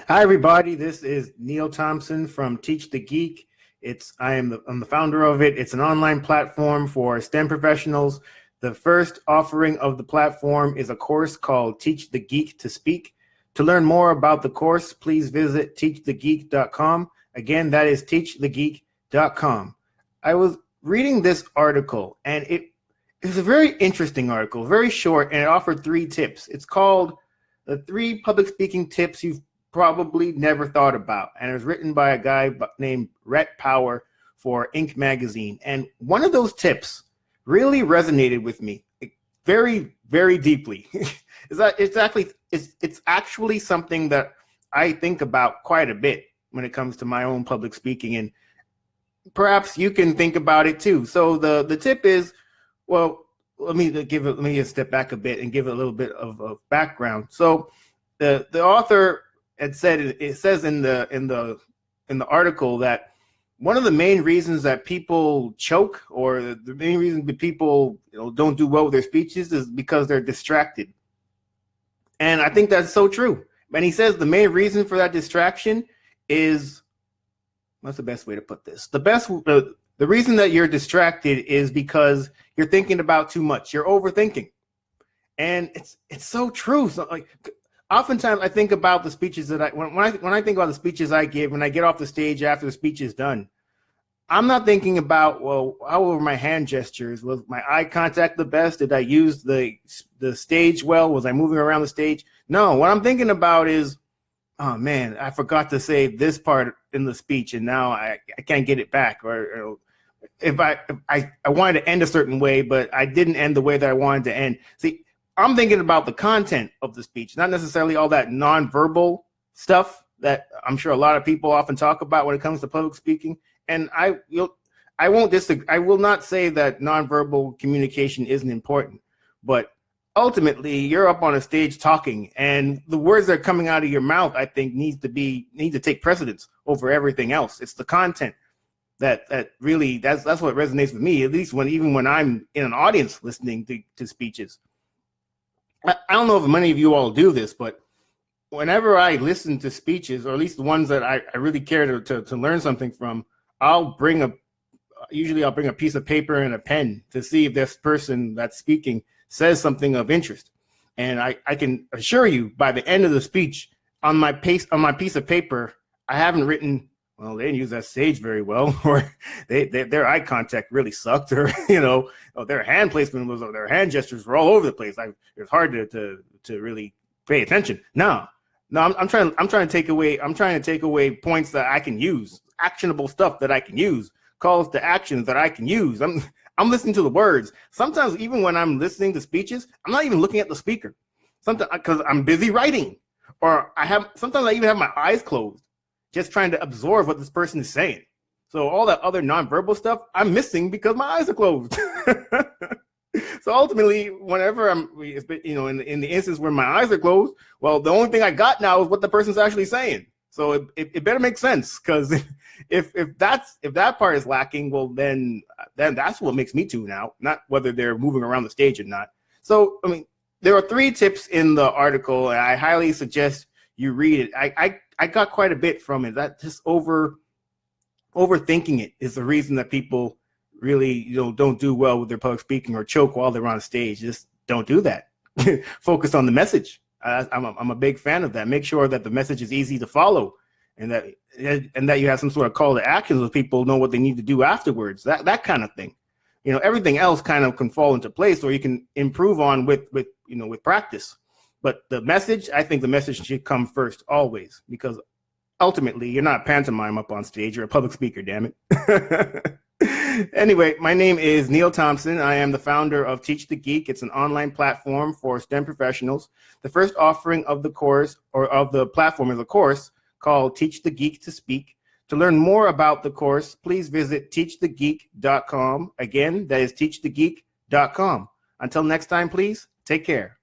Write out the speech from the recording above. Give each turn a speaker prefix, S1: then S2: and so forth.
S1: Hi, everybody. This is Neil Thompson from Teach the Geek. I'm the founder of it. It's an online platform for STEM professionals. The first offering of the platform is a course called Teach the Geek to Speak. To learn more about the course, please visit teachthegeek.com. Again, that is teachthegeek.com. I was reading this article, and it was a very interesting article, very short, and it offered 3 tips. It's called The 3 Public Speaking Tips You've Probably Never Thought About. And it was written by a guy named Rhett Power for Inc. magazine. And one of those tips really resonated with me very, very deeply. It's actually something that I think about quite a bit when it comes to my own public speaking. And perhaps you can think about it too. So the tip is, well, let me step back a bit and give it a little bit of background. So the author had said, it says in the article that one of the main reasons that people choke, or the main reason that people don't do well with their speeches, is because they're distracted. And I think that's so true. And he says the main reason for that distraction is, what's the best way to put this? The reason that you're distracted is because you're thinking about too much. You're overthinking. And it's so true. So, oftentimes I think about the speeches that when I think about the speeches I give, when I get off the stage after the speech is done, I'm not thinking about, well, how were my hand gestures? Was my eye contact the best? Did I use the stage well? Was I moving around the stage? No, what I'm thinking about is, oh man, I forgot to say this part in the speech, and now I can't get it back. Or if I wanted to end a certain way, but I didn't end the way that I wanted to end. See, I'm thinking about the content of the speech, not necessarily all that nonverbal stuff that I'm sure a lot of people often talk about when it comes to public speaking. And I won't disagree. I will not say that nonverbal communication isn't important, but ultimately you're up on a stage talking, and the words that are coming out of your mouth, I think, need to take precedence over everything else. It's the content that really that's what resonates with me, at least even when I'm in an audience listening to speeches. I don't know if many of you all do this, but whenever I listen to speeches, or at least the ones that I really care to learn something from, I'll bring a piece of paper and a pen to see if this person that's speaking says something of interest. And I can assure you, by the end of the speech, on my piece of paper, I haven't written, well, they didn't use that stage very well, or their eye contact really sucked, or their hand placement or their hand gestures were all over the place. It's hard to really pay attention. No, I'm trying to take away points that I can use, actionable stuff that I can use, calls to actions that I can use. I'm listening to the words. Sometimes even when I'm listening to speeches, I'm not even looking at the speaker. Sometimes because I'm busy writing, or sometimes I even have my eyes closed, just trying to absorb what this person is saying. So all that other nonverbal stuff I'm missing because my eyes are closed. So ultimately, whenever I'm, in the instance where my eyes are closed, well, the only thing I got now is what the person's actually saying. So it better make sense, because if that part is lacking, well, then that's what makes me tune out, not whether they're moving around the stage or not. So, there are 3 tips in the article, and I highly suggest you read it. I got quite a bit from it. That just overthinking it is the reason that people really don't do well with their public speaking, or choke while they're on stage. Just don't do that. Focus on the message. I'm a big fan of that. Make sure that the message is easy to follow, and that you have some sort of call to action so people know what they need to do afterwards. That kind of thing. Everything else kind of can fall into place, or you can improve on with practice. But I think the message should come first always, because ultimately you're not pantomime up on stage. You're a public speaker, damn it. Anyway, my name is Neil Thompson. I am the founder of Teach the Geek. It's an online platform for STEM professionals. The first offering of the course, or of the platform, is a course called Teach the Geek to Speak. To learn more about the course, please visit teachthegeek.com. Again, that is teachthegeek.com. Until next time, please take care.